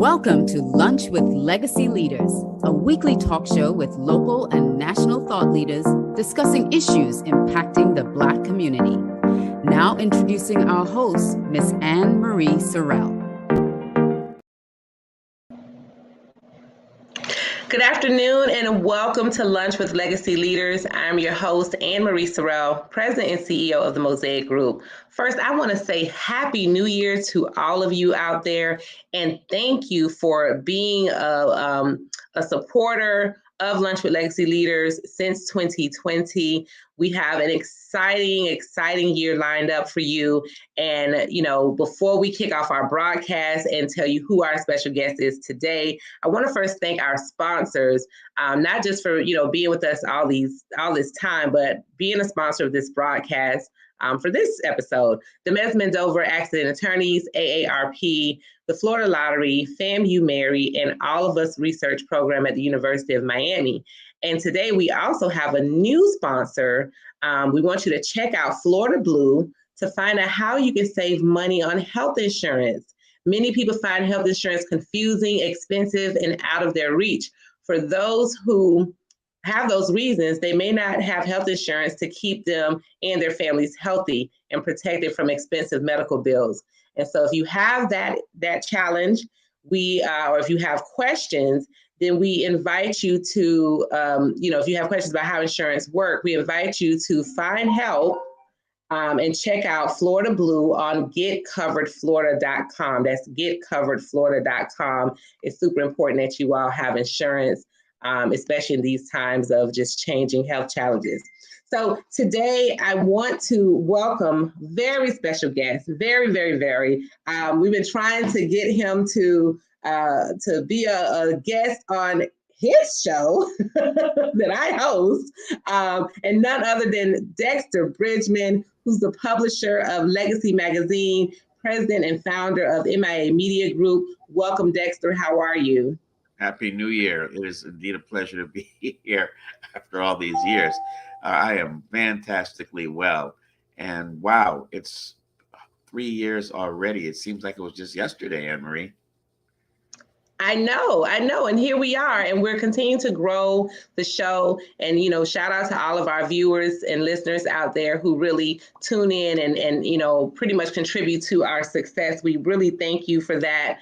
Welcome to Lunch with Legacy Leaders, a weekly talk show with local and national thought leaders discussing issues impacting the Black community. Now introducing our host, Miss Ann Marie Sorrell. Good afternoon and welcome to Lunch with Legacy Leaders. I'm your host, Ann Marie Sorrell, President and CEO of the Mosaic Group. First, I want to say Happy New Year to all of you out there, and thank you for being a supporter of Lunch with Legacy Leaders since 2020. We have an exciting year lined up for you. And, before we kick off our broadcast and tell you who our special guest is today, I want to first thank our sponsors, not just for, being with us all this time, but being a sponsor of this broadcast. For this episode, the Mes-Mendovur Accident Attorneys, AARP, the Florida Lottery, FAMU Mary, and All of Us Research Program at the University of Miami. And today we also have a new sponsor. We want you to check out Florida Blue to find out how you can save money on health insurance. Many people find health insurance confusing, expensive, and out of their reach. For those who have those reasons, they may not have health insurance to keep them and their families healthy and protected from expensive medical bills. And so if you have that challenge, or if you have questions, then we invite you to, if you have questions about how insurance works, we invite you to find help and check out Florida Blue on getcoveredflorida.com. That's getcoveredflorida.com. It's super important that you all have insurance, especially in these times of just changing health challenges. So today I want to welcome very special guest, very. We've been trying to get him to be a guest on his show that I host, and none other than Dexter Bridgeman, who's the publisher of Legacy Magazine, president and founder of MIA Media Group. Welcome, Dexter. How are you? Happy New Year. It is indeed a pleasure to be here after all these years. I am fantastically well. And wow, it's 3 years already. It seems like it was just yesterday, Ann Marie. I know. And here we are, and we're continuing to grow the show. And, shout out to all of our viewers and listeners out there who really tune in and pretty much contribute to our success. We really thank you for that.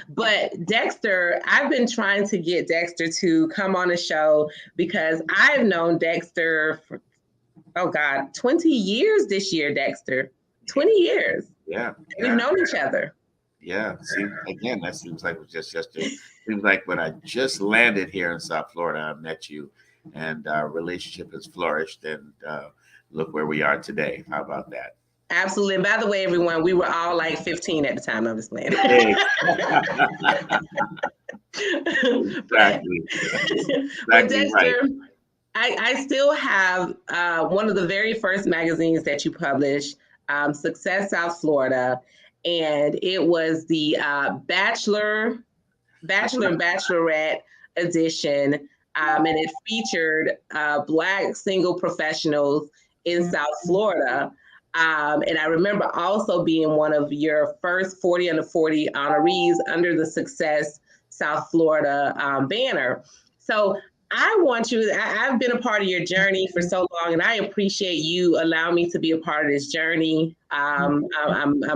But Dexter, I've been trying to get Dexter to come on the show because I've known Dexter for, 20 years this year, Dexter. 20 years. Yeah. We've known each other. Yeah, that seems like it was just yesterday. Seems like when I just landed here in South Florida, I met you, and our relationship has flourished, and look where we are today. How about that? Absolutely. And by the way, everyone, we were all like 15 at the time. I'm just playing. Exactly. But Dexter, right. I still have one of the very first magazines that you published, Success South Florida. And it was the Bachelor and Bachelorette edition. And it featured Black single professionals in South Florida. And I remember also being one of your first 40 under 40 honorees under the Success South Florida banner. So I want you, I've been a part of your journey for so long, and I appreciate you allowing me to be a part of this journey. I'm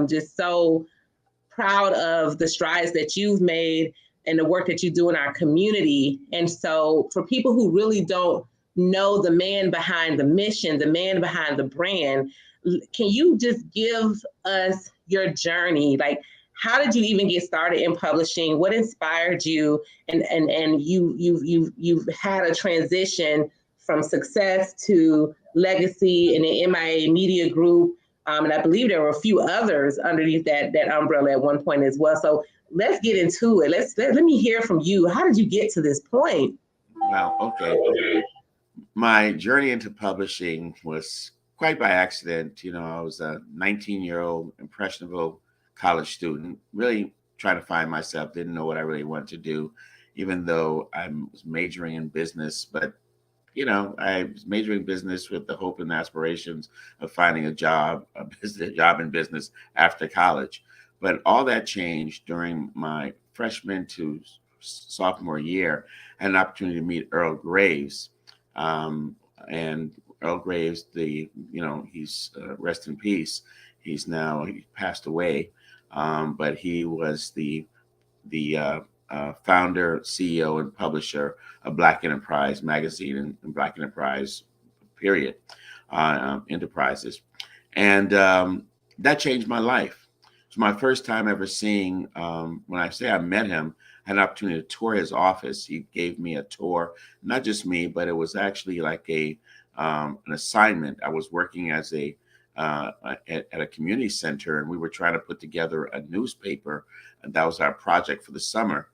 just so proud of the strides that you've made and the work that you do in our community. And so for people who really don't know the man behind the mission, the man behind the brand, can you just give us your journey? Like, how did you even get started in publishing? What inspired you? And you've had a transition from Success to Legacy and the MIA Media Group. And I believe there were a few others underneath that umbrella at one point as well. So let's get into it. Let me hear from you. How did you get to this point? Well, okay. My journey into publishing was quite by accident. I was a 19-year-old impressionable college student, really trying to find myself, didn't know what I really wanted to do, even though I was majoring in business. But, I was majoring in business with the hope and aspirations of finding a job in business after college. But all that changed during my freshman to sophomore year, I had an opportunity to meet Earl Graves. And Earl Graves, he's rest in peace. He passed away, but he was the founder, CEO, and publisher of Black Enterprise magazine and Black Enterprise, period, enterprises. And that changed my life. It was my first time ever seeing, when I say I met him, I had an opportunity to tour his office. He gave me a tour, not just me, but it was actually like an assignment. I was working as at a community center, and we were trying to put together a newspaper, and that was our project for the summer.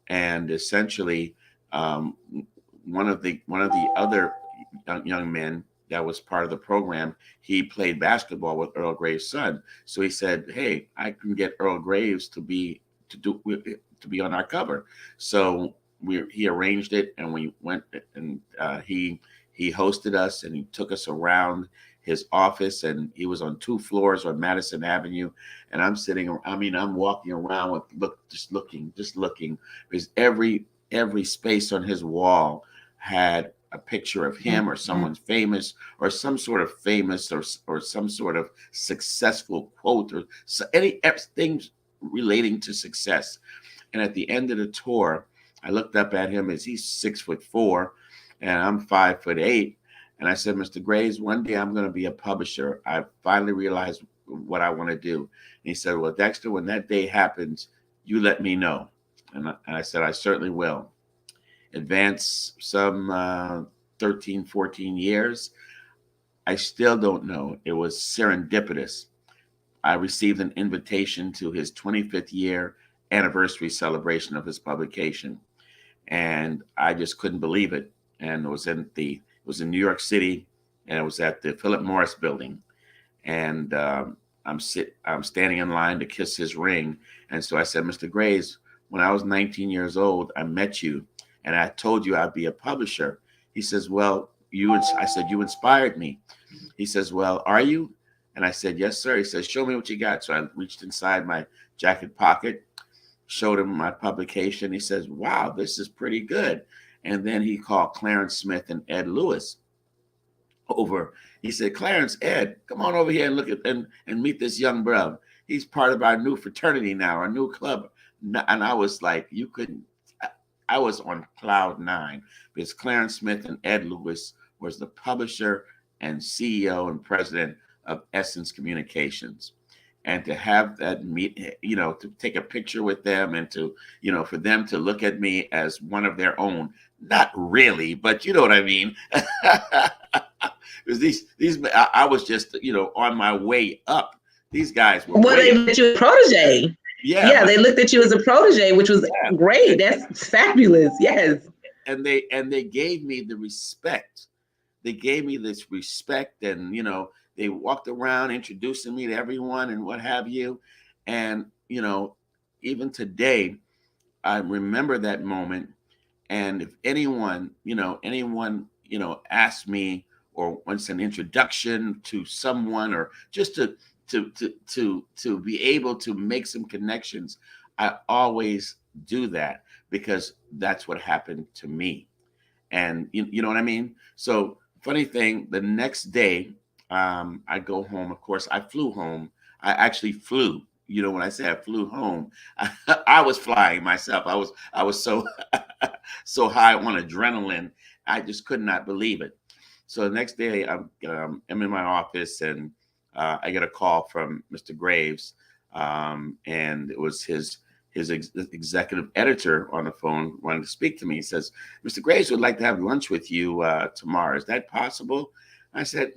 And essentially, one of the other young men that was part of the program, he played basketball with Earl Graves' son. So he said, "Hey, I can get Earl Graves to be on our cover." So he arranged it, and we went, and he hosted us, and he took us around his office, and he was on 2 floors on Madison Avenue. And I'm walking around just looking, because every space on his wall had a picture of him or someone famous or some sort of famous or some sort of successful quote or anything relating to success. And at the end of the tour, I looked up at him as he's 6'4" and I'm 5'8". And I said, "Mr. Graves, one day I'm going to be a publisher. I finally realized what I want to do." And he said, "Well, Dexter, when that day happens, you let me know." And I said, "I certainly will." Advance some 13, 14 years. I still don't know. It was serendipitous. I received an invitation to his 25th year anniversary celebration of his publication. And I just couldn't believe it. And it was in New York City, and it was at the Philip Morris building. And I'm standing in line to kiss his ring. And so I said, "Mr. Graves, when I was 19 years old, I met you, and I told you I'd be a publisher." He says, "Well, I said, "You inspired me." He says, "Well, are you?" And I said, "Yes, sir." He says, "Show me what you got." So I reached inside my jacket pocket, showed him my publication. He says, "Wow, this is pretty good." And then he called Clarence Smith and Ed Lewis over. He said, "Clarence, Ed, come on over here and look at and meet this young bro. He's part of our new fraternity now, our new club." And I was like, I was on cloud 9, because Clarence Smith and Ed Lewis was the publisher and CEO and president of Essence Communications. And to have that to take a picture with them, and to, for them to look at me as one of their own, not really, but you know what I mean? Because I was just, on my way up. These guys were they looked at you as a protege. Yeah, they looked at you as a protege, which was great. That's fabulous. Yes. And they gave me the respect. They gave me this respect, and they walked around introducing me to everyone and what have you. And even today, I remember that moment. And if anyone asks me or wants an introduction to someone, or just to be able to make some connections, I always do that, because that's what happened to me. And you know what I mean? So funny thing, the next day, I go home. Of course, I flew home. I actually flew. When I say I flew home, I was flying myself. I was so so high on adrenaline, I just could not believe it. So the next day, I'm in my office, and I get a call from Mr. Graves, and it was his executive editor on the phone, wanted to speak to me. He says, "Mr. Graves would like to have lunch with you tomorrow. Is that possible?" I said,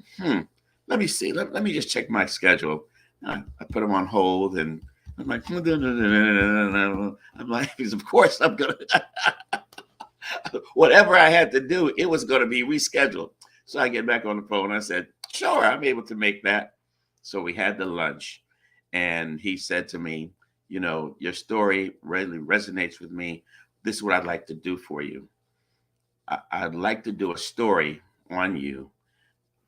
let me see. Let me just check my schedule. I put him on hold, and I'm like, of course I'm going to, whatever I had to do, it was going to be rescheduled. So I get back on the phone. I said, "Sure, I'm able to make that." So we had the lunch, and he said to me, "Your story really resonates with me. This is what I'd like to do for you. I'd like to do a story on you.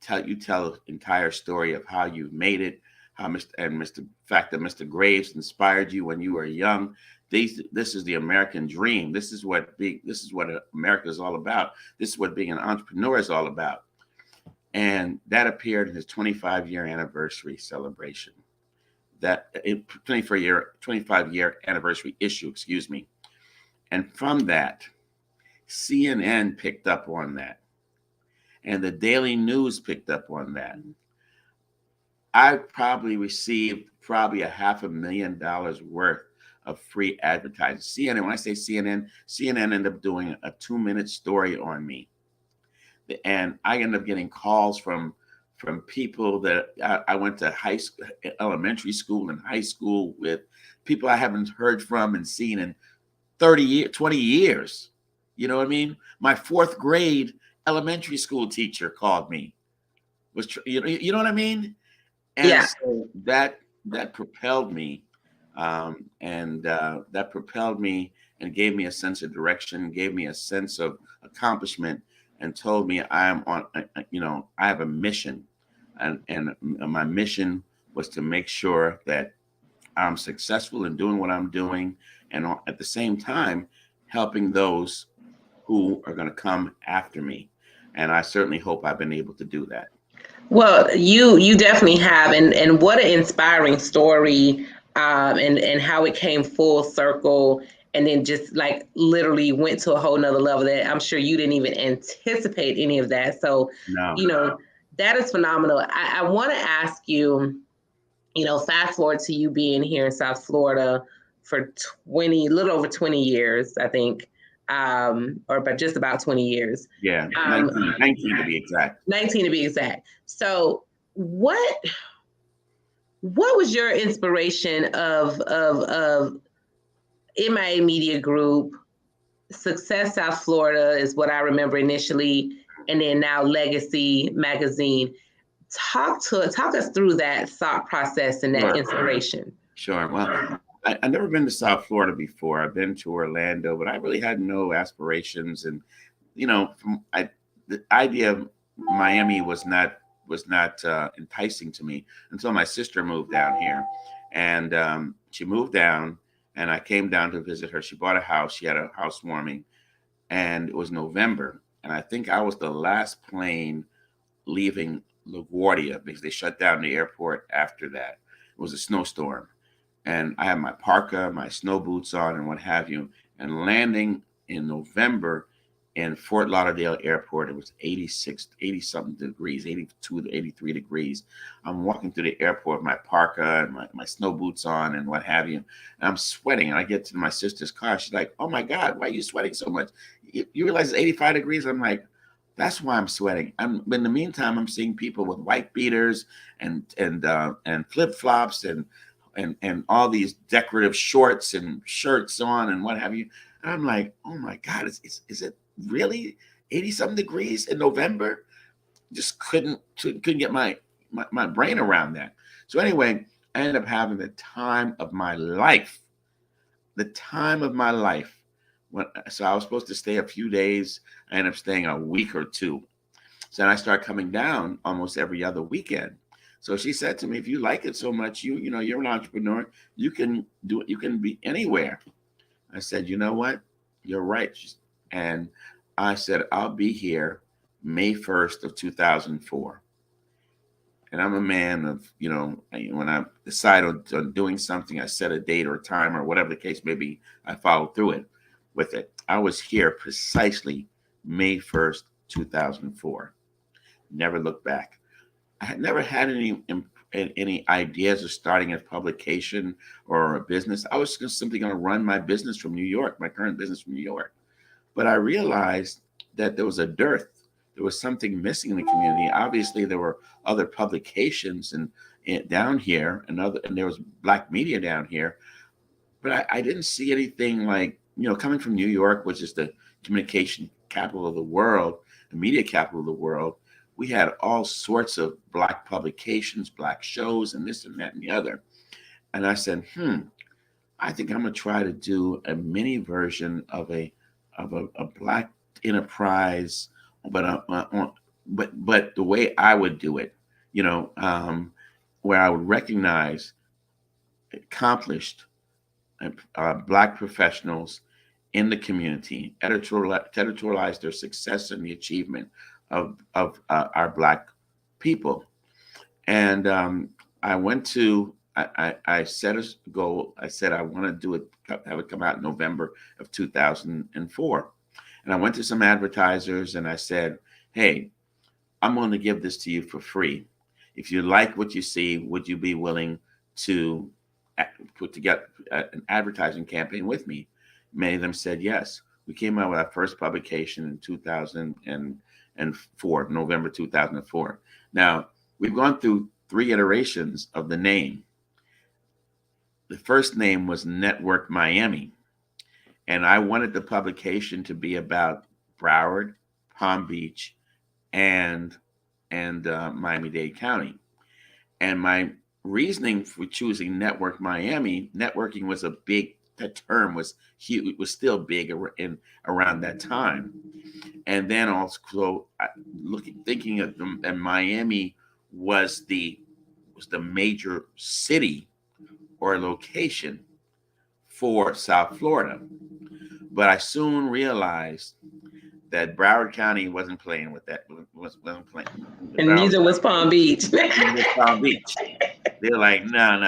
Tell the entire story of how you made it, fact that Mr. Graves inspired you when you were young. This is the American dream. This is what America is all about. This is what being an entrepreneur is all about. And that appeared in his 25-year anniversary celebration. That 25-year anniversary issue, excuse me. And from that, CNN picked up on that. And the Daily News picked up on that. I probably received $500,000 worth of free advertising. CNN, when I say CNN ended up doing a 2-minute story on me. And I ended up getting calls from people that I went to high school, elementary school and high school with, people I haven't heard from and seen in 20 years. You know what I mean? My 4th grade elementary school teacher called me. You know what I mean? And Yeah. so that propelled me, that propelled me and gave me a sense of direction, gave me a sense of accomplishment, and told me I have a mission, and my mission was to make sure that I'm successful in doing what I'm doing, and at the same time helping those who are going to come after me. And I certainly hope I've been able to do that. Well, you definitely have, and what an inspiring story, and how it came full circle, and then just like literally went to a whole nother level that I'm sure you didn't even anticipate any of that. So, No. That is phenomenal. I want to ask you, fast forward to you being here in South Florida for little over 20 years, I think, or but just about 20 years. Yeah, 19 to be exact. 19 to be exact. So what was your inspiration of MIA Media Group? Success South Florida is what I remember initially, and then now Legacy Magazine. Talk us through that thought process and that inspiration. Sure. Well, I've never been to South Florida before. I've been to Orlando, but I really had no aspirations. And the idea of Miami was not enticing to me until my sister moved down here, and she moved down, and I came down to visit her. She bought a house. She had a housewarming, and it was November, and I think I was the last plane leaving LaGuardia because they shut down the airport after that. It was a snowstorm, and I had my parka, my snow boots on, and what have you, and landing in November in Fort Lauderdale Airport, it was 80 something degrees, 82 to 83 degrees. I'm walking through the airport with my parka and my snow boots on and what have you. And I'm sweating. And I get to my sister's car. She's like, "Oh my God, why are you sweating so much? You realize it's 85 degrees?" I'm like, "That's why I'm sweating." But in the meantime, I'm seeing people with white beaters and flip flops and all these decorative shorts and shirts on and what have you. And I'm like, "Oh my God, is it really 80 something degrees in November?" Just couldn't get my brain around that. So anyway, I ended up having the time of my life. So I was supposed to stay a few days. I ended up staying a week or two. So then I started coming down almost every other weekend. So she said to me, "If you like it so much, you're an entrepreneur. You can do it. You can be anywhere." I said, "You know what? You're right." And I said, "I'll be here May 1st of 2004. And I'm a man of, when I decide on doing something, I set a date or a time or whatever the case may be, I follow through with it. I was here precisely May 1st, 2004. Never looked back. I had never had any ideas of starting a publication or a business. I was just simply going to run my business from New York, my current business from New York. But I realized that there was a dearth. There was something missing in the community. Obviously, there were other publications and down here, and there was Black media down here. But I didn't see anything like, coming from New York, which is the communication capital of the world, the media capital of the world. We had all sorts of Black publications, Black shows, and this and that and the other. And I said, I think I'm going to try to do a mini version of a Black enterprise, but the way I would do it, where I would recognize accomplished Black professionals in the community, editorialize their success and the achievement of our Black people. And I went to, I set a goal. I said I want to do it, have it come out in November of 2004. And I went to some advertisers and I said, hey, I'm going to give this to you for free. If you like what you see, would you be willing to put together an advertising campaign with me? Many of them said yes. We came out with our first publication in 2004, November 2004. Now, we've gone through 3 iterations of the name. The first name was Network Miami, and I wanted the publication to be about Broward, Palm Beach, and Miami-Dade County. And my reasoning for choosing Network Miami, networking was that term was huge. It was still big around that time. And then also thinking of them, and Miami was the major city or location for South Florida. But I soon realized that Broward County wasn't playing with that. Wasn't playing. And neither was Palm Beach. Palm Beach. They're like, no.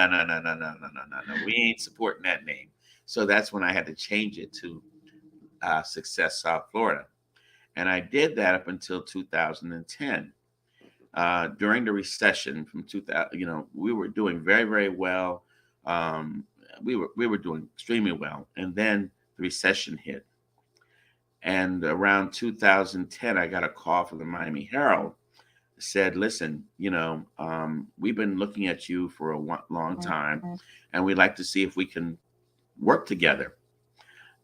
We ain't supporting that name. So that's when I had to change it to Success South Florida. And I did that up until 2010. During the recession from 2000, we were doing very, very well. We were doing extremely well. And then the recession hit. And around 2010, I got a call from the Miami Herald. It said, listen, we've been looking at you for a long time, and we'd like to see if we can work together.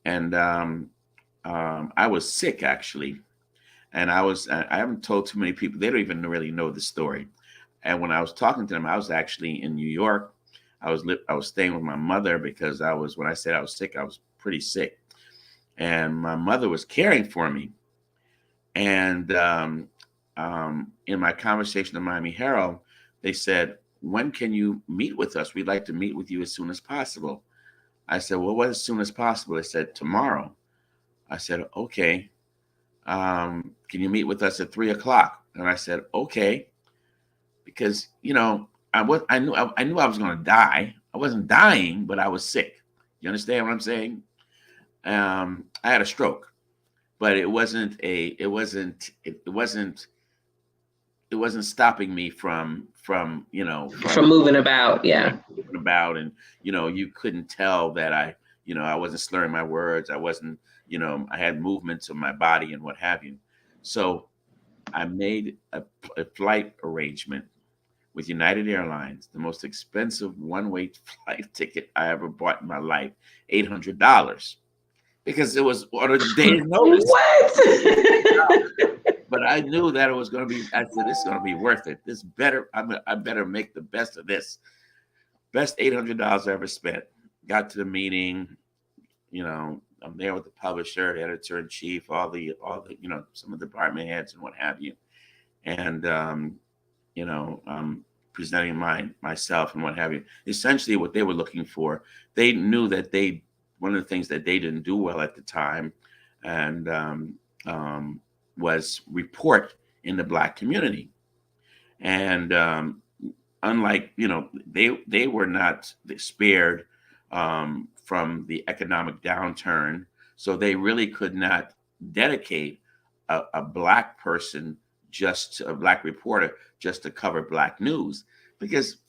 And I was sick, actually. And I haven't told too many people. They don't even really know the story. And when I was talking to them, I was actually in New York. I was staying with my mother because when I said I was sick, I was pretty sick. And my mother was caring for me. And in my conversation with Miami Herald, they said, when can you meet with us? We'd like to meet with you as soon as possible. I said, well, what as soon as possible? They said, tomorrow. I said, okay. Can you meet with us at 3:00? And I said, okay. Because, I knew I was going to die. I wasn't dying, but I was sick. You understand what I'm saying? I had a stroke, but it wasn't stopping me from moving about. Yeah. Moving about. And, you couldn't tell that I wasn't slurring my words. I wasn't, I had movements of my body and what have you. So I made a flight arrangement with United Airlines, the most expensive one-way flight ticket I ever bought in my life, $800. Because it was on a day's notice. What? But I knew that it was going to be. I said, "This is going to be worth it. I better make the best of this." Best $800 I ever spent. Got to the meeting. I'm there with the publisher, the editor in chief, all the some of the department heads and what have you, and I'm presenting myself and what have you. Essentially, what they were looking for, they knew that one of the things that they didn't do well at the time, and was report in the Black community. And unlike, they were not spared from the economic downturn. So they really could not dedicate a Black person, a Black reporter, just to cover Black news, because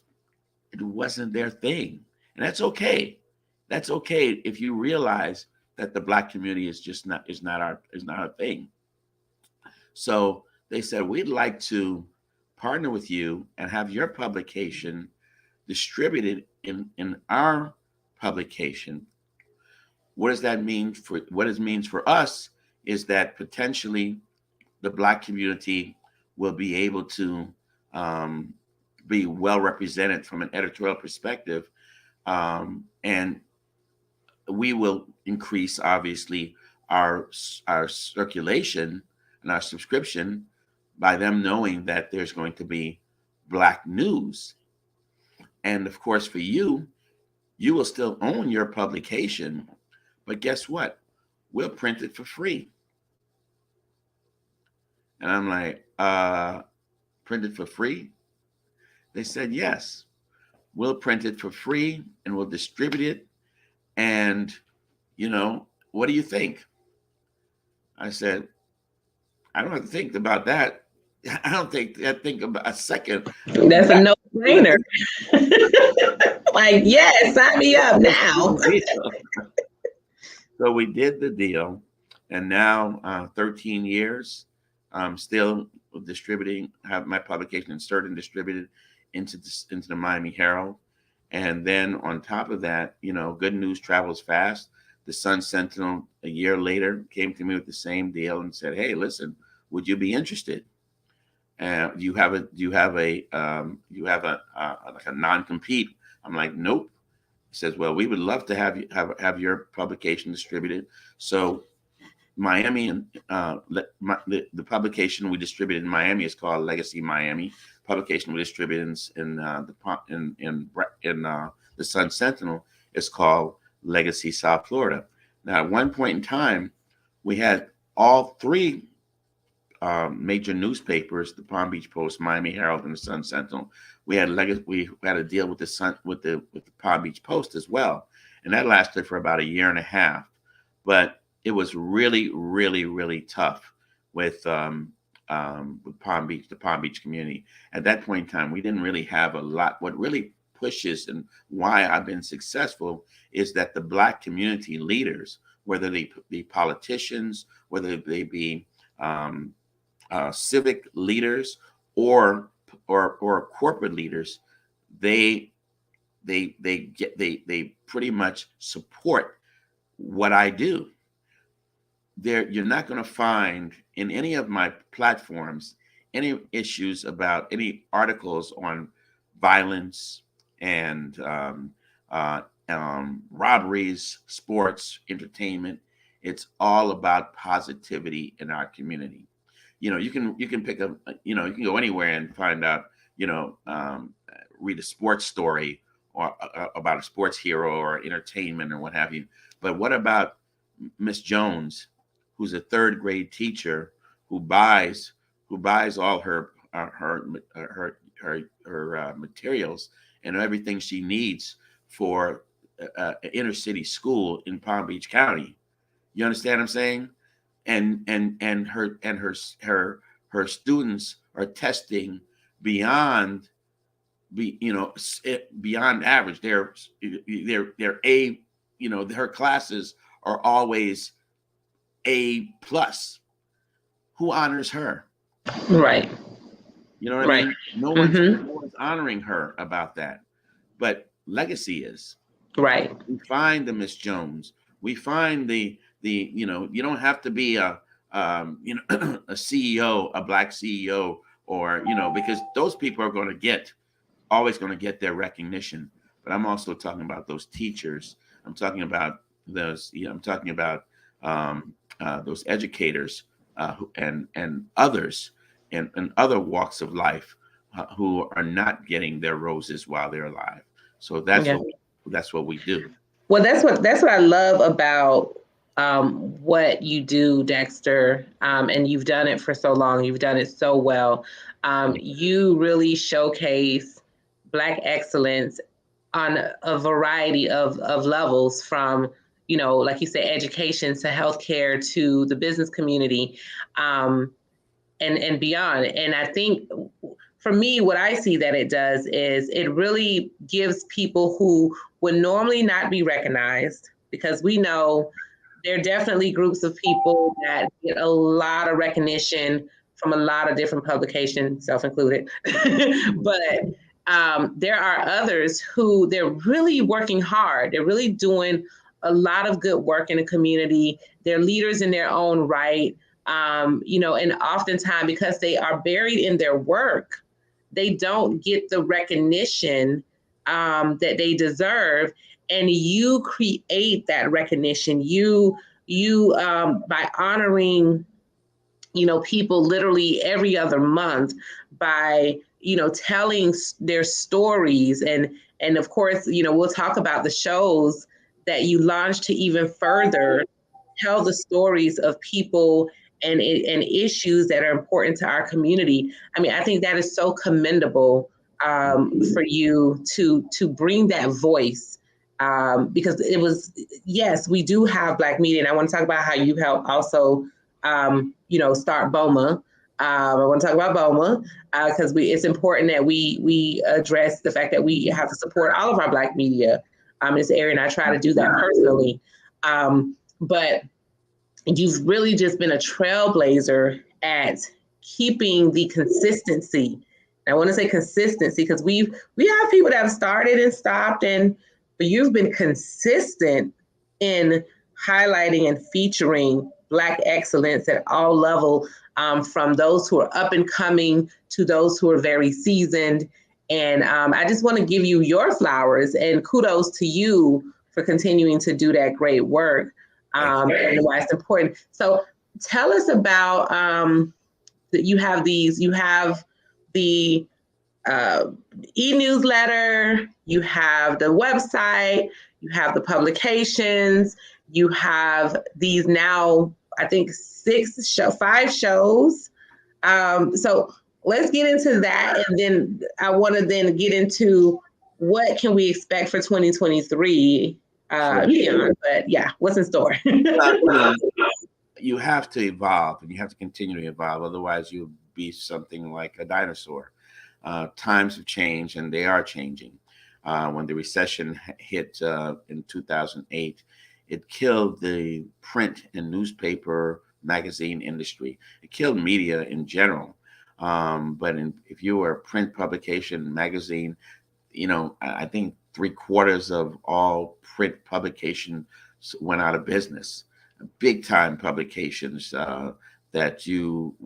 it wasn't their thing. And that's okay. That's okay if you realize that the Black community is not our thing. So they said, we'd like to partner with you and have your publication distributed in our publication. What does that mean what it means for us is that potentially the Black community will be able to be well represented from an editorial perspective, and we will increase, obviously, our circulation and our subscription by them knowing that there's going to be Black news. And of course, for you, You will still own your publication, but guess what? We'll print it for free. And I'm like, print it for free? They said, yes, we'll print it for free and we'll distribute it. And, what do you think? I said, I don't have to think about that. I don't think about a second. That's a no-brainer. Like, yes, sign me up now. So we did the deal, and now 13 years, I'm still distributing, have my publication inserted and distributed into the Miami Herald. And then on top of that, good news travels fast. The Sun Sentinel a year later came to me with the same deal and said, "Hey, listen, would you be interested? Do you have like a non-compete?" I'm like, "Nope." He says, "Well, we would love to have your publication distributed." So Miami and the publication we distributed in Miami is called Legacy Miami. Publication we distributed in the Sun Sentinel is called Legacy South Florida. Now, at one point in time, we had all three major newspapers: the Palm Beach Post, Miami Herald, and the Sun Sentinel. We had a deal with the Palm Beach Post as well, and that lasted for about a year and a half. But it was really, really, really tough with Palm Beach, the Palm Beach community. At that point in time, we didn't really have a lot. What really pushes and why I've been successful is that the Black community leaders, whether they be politicians, whether they be civic leaders or corporate leaders, they pretty much support what I do. You're not going to find in any of my platforms any issues about any articles on violence and robberies, sports, entertainment. It's all about positivity in our community. You can pick up, you can go anywhere and find out, read a sports story or about a sports hero or entertainment or what have you. But what about Miss Jones, who's a third grade teacher who buys all her materials and everything she needs for inner city school in Palm Beach County? You understand what I'm saying? And her students are testing beyond average. They're A, her classes are always A plus. Who honors her? Right. You know what I mean? No one's honoring her about that. But Legacy is. Right. We find the Miss Jones. We find the you don't have to be a a CEO, a Black CEO, or because those people are always going to get their recognition. But I'm also talking about those teachers. I'm talking about those. I'm talking about those educators and others in other walks of life who are not getting their roses while they're alive. So that's what we do. Well, that's what I love about what you do, Dexter, and you've done it for so long. You've done it so well. You really showcase Black excellence on a variety of levels, from like you said, education to healthcare to the business community, and beyond. And I think for me, what I see that it does is it really gives people who would normally not be recognized, because we know there are definitely groups of people that get a lot of recognition from a lot of different publications, self-included. But there are others who they're really working hard. They're really doing a lot of good work in the community. They're leaders in their own right. And oftentimes, because they are buried in their work, they don't get the recognition that they deserve. And you create that recognition. You by honoring, people literally every other month, by telling their stories. And of course, we'll talk about the shows that you launched to even further tell the stories of people and issues that are important to our community. I mean, I think that is so commendable for you to bring that voice, because it was, yes, we do have Black media, and I want to talk about how you help also, start BOMA. I want to talk about BOMA because it's important that we address the fact that we have to support all of our Black media in this area, and I try to do that personally. But you've really just been a trailblazer at keeping the consistency. I want to say consistency because we have people that have started and stopped, but you've been consistent in highlighting and featuring Black excellence at all levels, from those who are up and coming to those who are very seasoned. And I just want to give you your flowers and kudos to you for continuing to do that great work. And why it's important. So tell us about that you have the e-newsletter, you have the website, you have the publications, you have these now, I think 5 shows. So let's get into that. And then I want to then get into what can we expect for 2023 beyond, but yeah, what's in store? You have to evolve, and you have to continue to evolve. Otherwise, you'll be something like a dinosaur. Times have changed, and they are changing. When the recession hit in 2008, it killed the print and newspaper magazine industry. It killed media in general. But if you were a print publication magazine, I think 3/4 of all print publications went out of business. Big time publications that you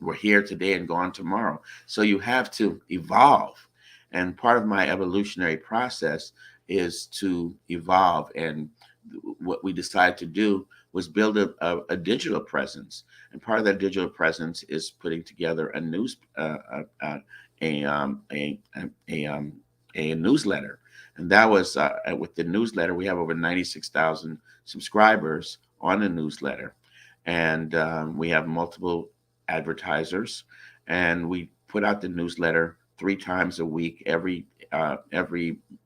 were here today and gone tomorrow. So you have to evolve. And part of my evolutionary process is to evolve. And what we decided to do was build a digital presence. And part of that digital presence is putting together a newsletter. And that was with the newsletter, we have over 96,000 subscribers on the newsletter. And we have multiple advertisers. And we put out the newsletter 3 times a week, every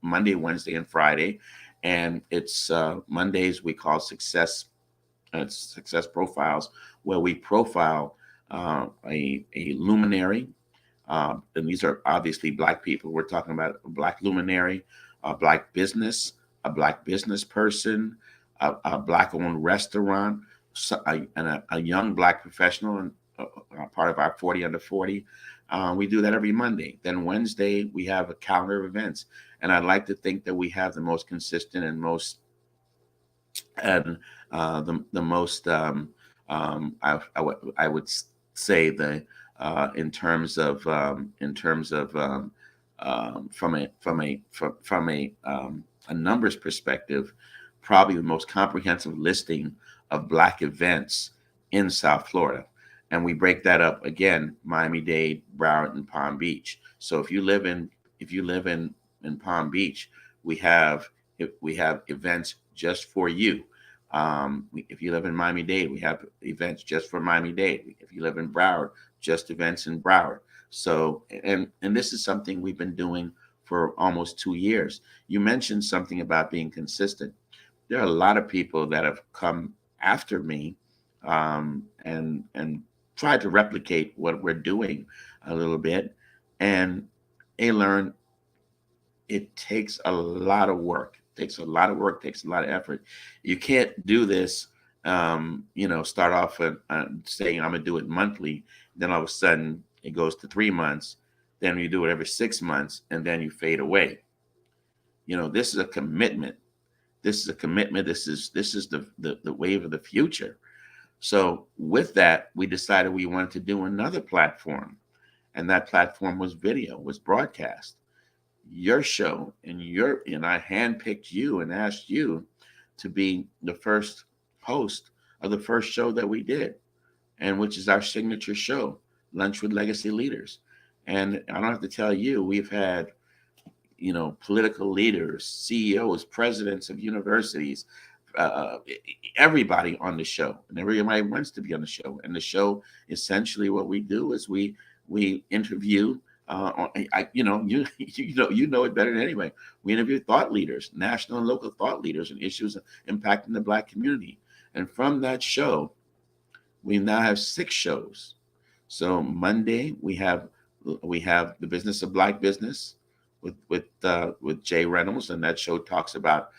Monday, Wednesday, and Friday. And it's Mondays we call success profiles, where we profile a luminary. And these are obviously Black people. We're talking about a Black luminary, a Black business, a Black business person, a Black-owned restaurant, and a young Black professional, and part of our 40 under 40. We do that every Monday. Then Wednesday, we have a calendar of events. And I'd like to think that we have the most consistent and most, and the most, I would say in terms of from a numbers perspective, probably the most comprehensive listing of Black events in South Florida. And we break that up again: Miami-Dade, Broward, and Palm Beach. So if you live in Palm Beach, we have events just for you. If you live in Miami-Dade, we have events just for Miami-Dade. If you live in Broward, just events in Broward. So, and this is something we've been doing for almost 2 years. You mentioned something about being consistent. There are a lot of people that have come after me and tried to replicate what we're doing a little bit, and they learn it takes a lot of work. Takes a lot of effort. You can't do this, start off saying I'm gonna do it monthly, then all of a sudden it goes to 3 months, then you do it every 6 months, and then you fade away. This is a commitment. This is the wave of the future. So with that, we decided we wanted to do another platform, and that platform was video, was broadcast. Your show, and I handpicked you and asked you to be the first host of the first show that we did, and which is our signature show, Lunch with Legacy Leaders. And I don't have to tell you, we've had, political leaders, CEOs, presidents of universities, uh, everybody on the show, and everybody wants to be on the show. And the show, essentially, what we do is we interview. You know it better than anybody. We interview thought leaders, national and local thought leaders, and issues impacting the Black community. And from that show, we now have 6 shows. So Monday we have the business of Black business with Jay Reynolds, and that show talks about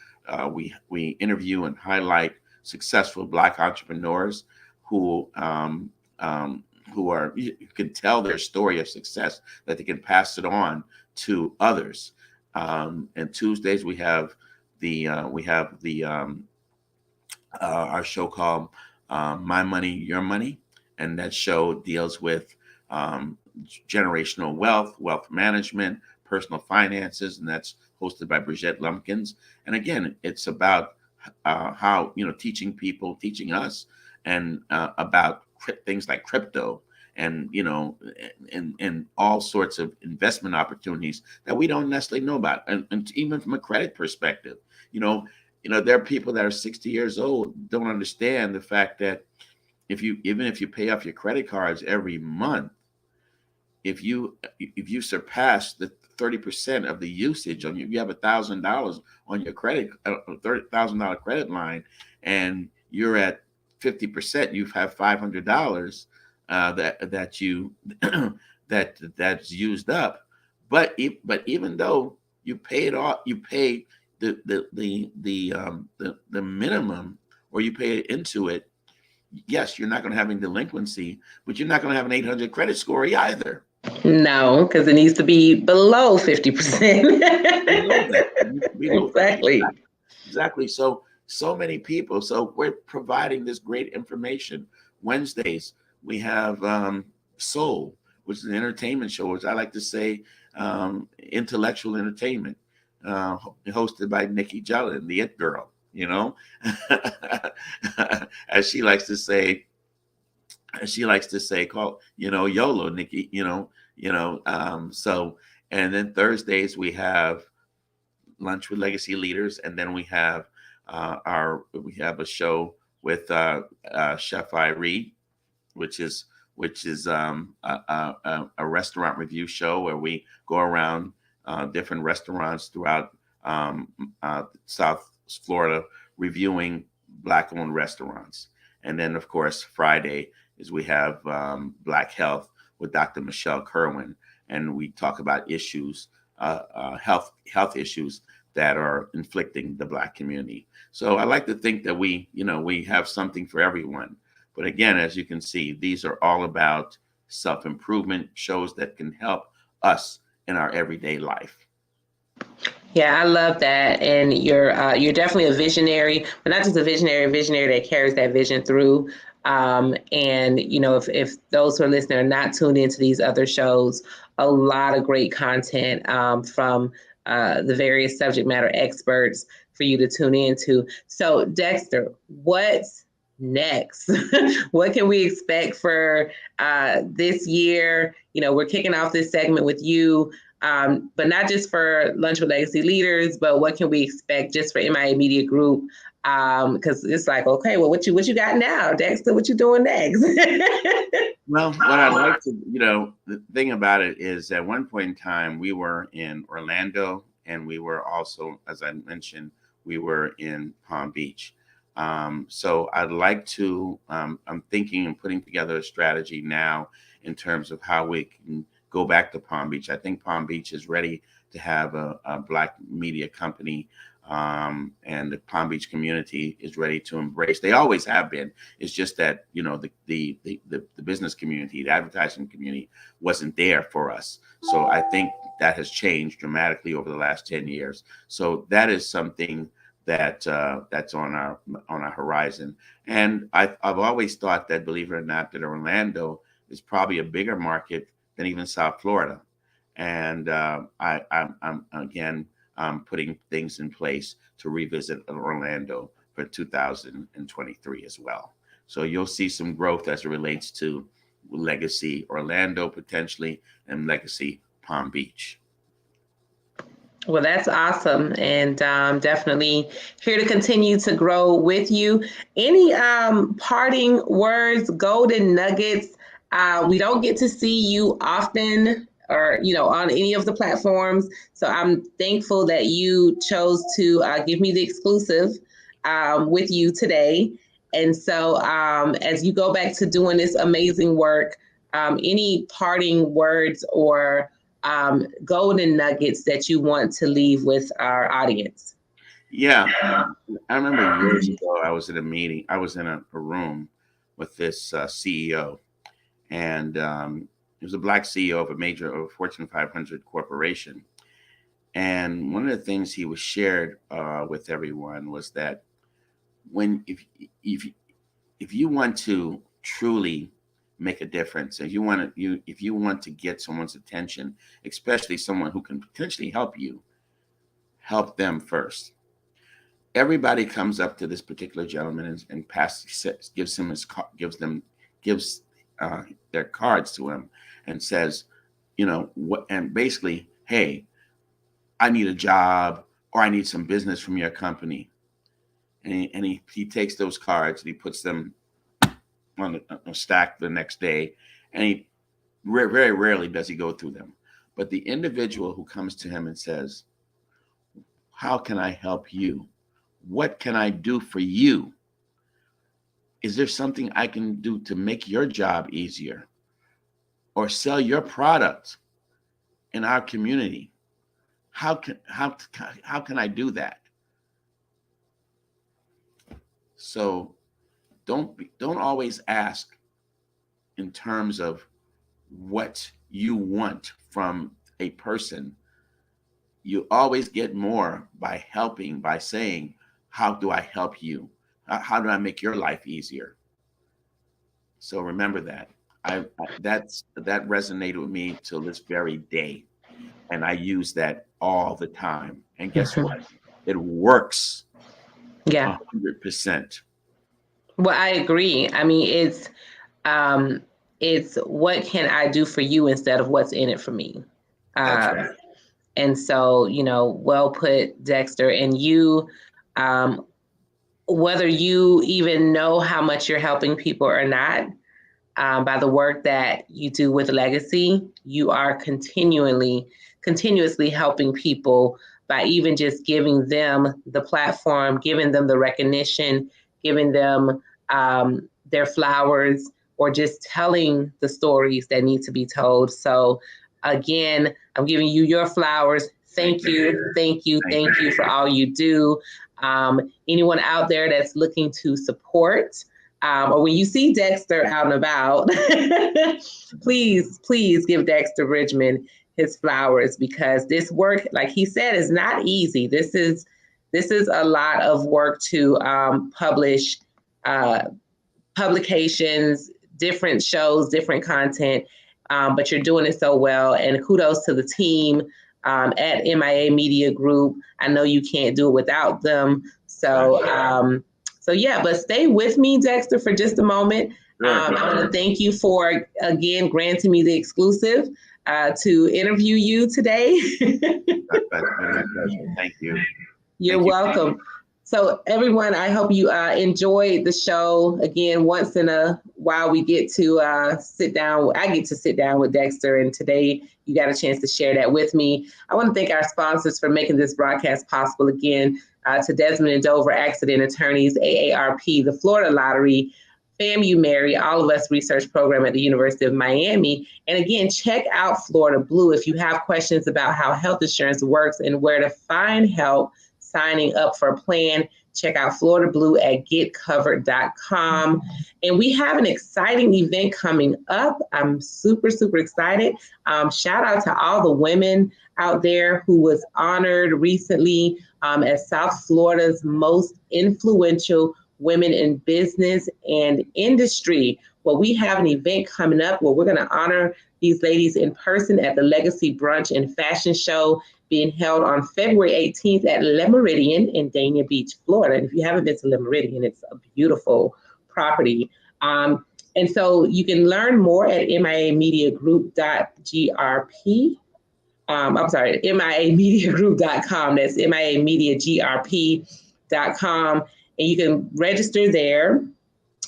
we interview and highlight successful Black entrepreneurs who you can tell their story of success, that they can pass it on to others. And Tuesdays we have the our show called My Money, Your Money. And that show deals with um, generational wealth management, personal finances, and that's hosted by Bridget Lumpkins. And again, it's about how, teaching us, and about things like crypto, and and all sorts of investment opportunities that we don't necessarily know about, and even from a credit perspective. There are people that are 60 years old don't understand the fact that even if you pay off your credit cards every month, if you surpass the 30% of the usage on you have $1,000 on your $30,000 credit line, and you're at 50%, you have $500 that's used up. But even though you pay it off, you pay the minimum, or you pay into it. Yes, you're not going to have any delinquency, but you're not going to have an 800 credit score either. No, because it needs to be below 50%. Below that. Below that. Exactly. Exactly. So many people. So we're providing this great information. Wednesdays, we have Soul, which is an entertainment show, which I like to say intellectual entertainment, hosted by Nikki Jellin, the It Girl, as she likes to say. Call, YOLO, Nikki, so. And then Thursdays we have Lunch with Legacy Leaders, and then we have a show with Chef Irie, which is a restaurant review show where we go around different restaurants throughout South Florida, reviewing Black-owned restaurants. And then, of course, Friday is we have Black Health with Dr. Michelle Kerwin, and we talk about issues, health issues that are inflicting the Black community. So I like to think that we have something for everyone. But again, as you can see, these are all about self-improvement shows that can help us in our everyday life. Yeah, I love that, and you're definitely a visionary, but not just a visionary that carries that vision through. And if those who are listening are not tuned into these other shows, a lot of great content from the various subject matter experts for you to tune into. So, Dexter, what's next? What can we expect for this year? We're kicking off this segment with you. But not just for Lunch with Legacy Leaders, but what can we expect just for MIA Media Group? Because it's like, okay, well, what you got now, Dexter? What you doing next? Well, what I'd like to, the thing about it is, at one point in time, we were in Orlando, and we were also, as I mentioned, we were in Palm Beach. So I'd like to, I'm thinking and putting together a strategy now in terms of how we can go back to Palm Beach. I think Palm Beach is ready to have a Black media company, and the Palm Beach community is ready to embrace. They always have been. It's just that the business community, the advertising community, wasn't there for us. So I think that has changed dramatically over the last 10 years. So that is something that's on our horizon. And I've always thought that, believe it or not, that Orlando is probably a bigger market than even South Florida. And I'm again putting things in place to revisit Orlando for 2023 as well. So you'll see some growth as it relates to Legacy Orlando potentially, and Legacy Palm Beach. Well, that's awesome, and definitely here to continue to grow with you. Any parting words, golden nuggets? We don't get to see you often, or on any of the platforms. So I'm thankful that you chose to give me the exclusive with you today. And so as you go back to doing this amazing work, any parting words or golden nuggets that you want to leave with our audience? Yeah, I remember years ago, I was in a meeting. I was in a room with this CEO, and he was a Black CEO of a major Fortune 500 corporation. And one of the things he was shared with everyone was that if you want to truly make a difference, if you want to get someone's attention, especially someone who can potentially help you, help them first. Everybody comes up to this particular gentleman and gives their cards to him and says, what, and basically, hey, I need a job, or I need some business from your company. And he takes those cards and he puts them on a stack the next day, and he very rarely does he go through them. But the individual who comes to him and says, how can I help you? What can I do for you? Is there something I can do to make your job easier, or sell your product in our community? How can I do that? So don't always ask in terms of what you want from a person. You always get more by helping, by saying, how do I help you? How do I make your life easier? So remember that. That resonated with me till this very day. And I use that all the time. And guess what? It works. Yeah. 100%. Well, I agree. I mean, it's what can I do for you instead of what's in it for me. That's right. And so, well put, Dexter. And you, whether you even know how much you're helping people or not, by the work that you do with Legacy, you are continuously helping people by even just giving them the platform, giving them the recognition, giving them their flowers, or just telling the stories that need to be told. So again, I'm giving you your flowers. Thank you for all you do. Anyone out there that's looking to support, or when you see Dexter out and about, please give Dexter Bridgeman his flowers, because this work, like he said, is not easy. This is a lot of work to publish publications, different shows, different content, but you're doing it so well. And kudos to the team at MIA Media Group. I know you can't do it without them. So yeah, but stay with me, Dexter, for just a moment. I want to thank you for, again, granting me the exclusive to interview you today. That's been my pleasure. Thank you. You're welcome. So everyone, I hope you enjoyed the show. Again, once in a while, we get to sit down. I get to sit down with Dexter, and today you got a chance to share that with me. I want to thank our sponsors for making this broadcast possible. Again, to Desmond and Dover Accident Attorneys, AARP, the Florida Lottery, FAMU Mary, All of Us Research Program at the University of Miami. And again, check out Florida Blue if you have questions about how health insurance works and where to find help signing up for a plan. Check out Florida Blue at getcovered.com. And we have an exciting event coming up. I'm super excited. Shout out to all the women out there who was honored recently as South Florida's most influential women in business and industry. Well, we have an event coming up where we're going to honor these ladies in person at the Legacy Brunch and Fashion Show being held on February 18th at Le Meridian in Dania Beach, Florida. And if you haven't been to Le Meridian, it's a beautiful property. And so you can learn more at miamediagroup.grp. I'm sorry, miamediagroup.com. That's miamediagrp.com. And you can register there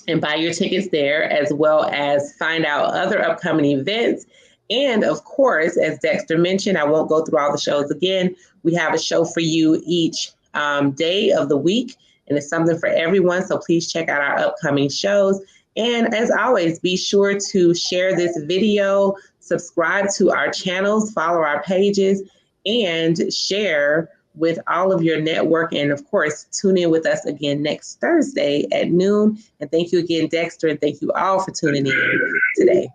and buy your tickets there, as well as find out other upcoming events. And of course, as Dexter mentioned, I won't go through all the shows again. We have a show for you each day of the week, and it's something for everyone. So please check out our upcoming shows. And as always, be sure to share this video, subscribe to our channels, follow our pages, and share with all of your network. And of course, tune in with us again next Thursday at noon. And thank you again, Dexter, and thank you all for tuning in today.